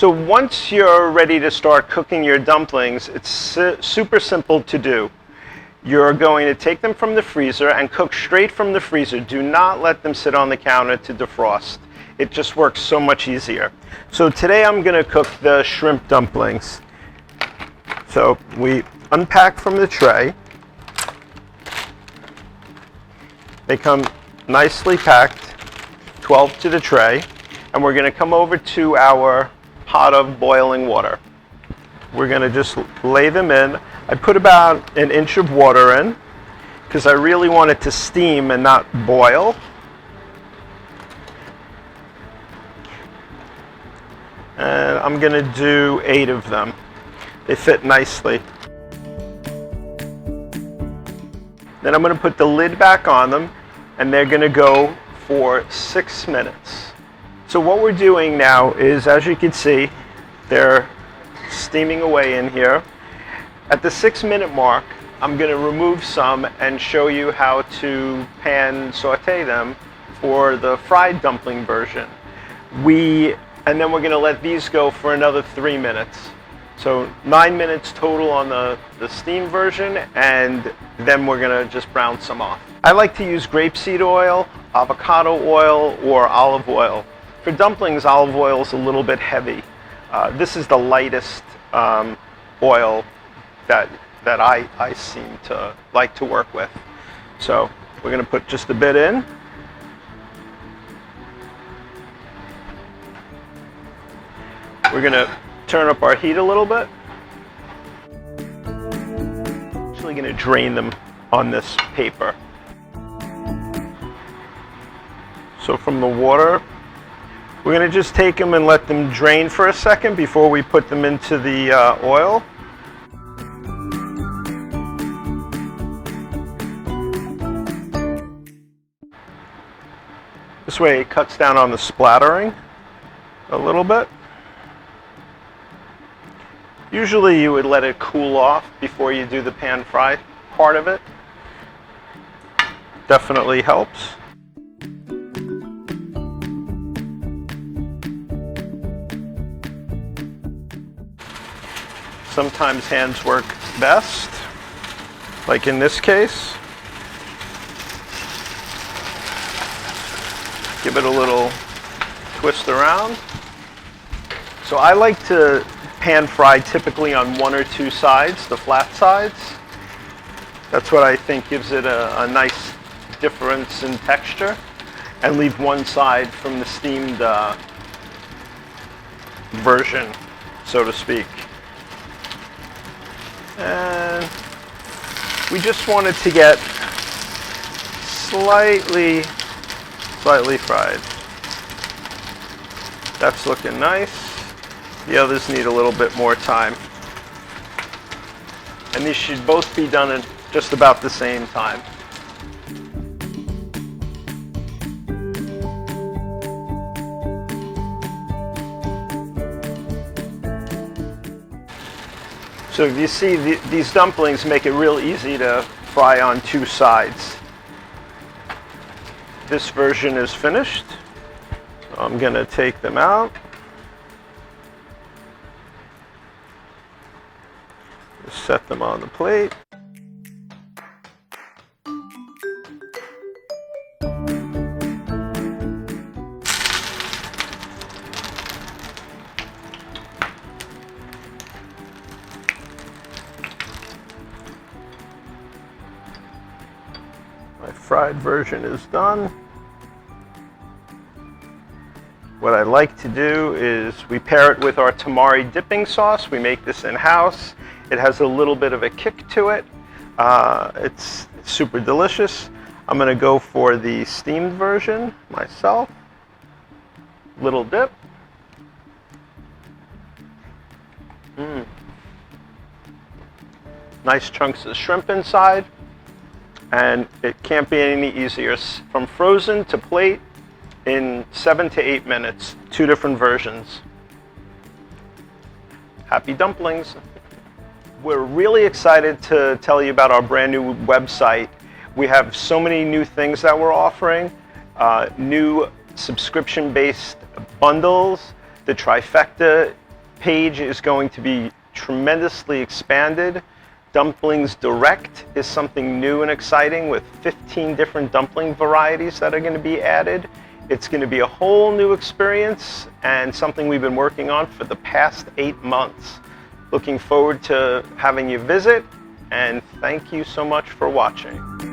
So once you're ready to start cooking your dumplings, it's super simple to do. You're going to take them from the freezer and cook straight from the freezer. Do not let them sit on the counter to defrost. It just works so much easier. So today I'm going to cook the shrimp dumplings. So we unpack from the tray. They come nicely packed, 12 to the tray, and we're going to come over to our pot of boiling water. We're going to just lay them in. I put about an inch of water in because I really want it to steam and not boil. And I'm going to do 8 of them. They fit nicely. Then I'm going to put the lid back on them, and they're going to go for 6 minutes. So what we're doing now is, as you can see, they're steaming away in here. At the 6-minute mark, I'm going to remove some and show you how to pan saute them for the fried dumpling version. And then we're going to let these go for another 3 minutes. So 9 minutes total on the steam version, and then we're going to just brown some off. I like to use grapeseed oil, avocado oil, or olive oil. For dumplings, olive oil is a little bit heavy. This is the lightest oil that I seem to like to work with. So we're going to put just a bit in. We're going to turn up our heat a little bit. I'm actually going to drain them on this paper. So from the water, we're going to just take them and let them drain for a second before we put them into the oil. This way it cuts down on the splattering a little bit. Usually you would let it cool off before you do the pan fry part of it. Definitely helps. Sometimes hands work best, like in this case. Give it a little twist around. So I like to pan fry typically on 1 or 2 sides, the flat sides. That's what I think gives it a nice difference in texture, and leave one side from the steamed version, so to speak. And we just want it to get slightly fried. That's looking nice. The others need a little bit more time. And these should both be done at just about the same time. So if you see, these dumplings make it real easy to fry on 2 sides. This version is finished. So I'm going to take them out. Just set them on the plate. My fried version is done. What I like to do is we pair it with our tamari dipping sauce. We make this in-house. It has a little bit of a kick to it. It's super delicious. I'm going to go for the steamed version myself. Little dip. Nice chunks of shrimp inside. And it can't be any easier. From frozen to plate in 7 to 8 minutes, 2 different versions. Happy dumplings. We're really excited to tell you about our brand new website. We have so many new things that we're offering. New subscription-based bundles. The trifecta page is going to be tremendously expanded. Dumplings Direct is something new and exciting with 15 different dumpling varieties that are going to be added. It's going to be a whole new experience and something we've been working on for the past 8 months. Looking forward to having you visit, and thank you so much for watching.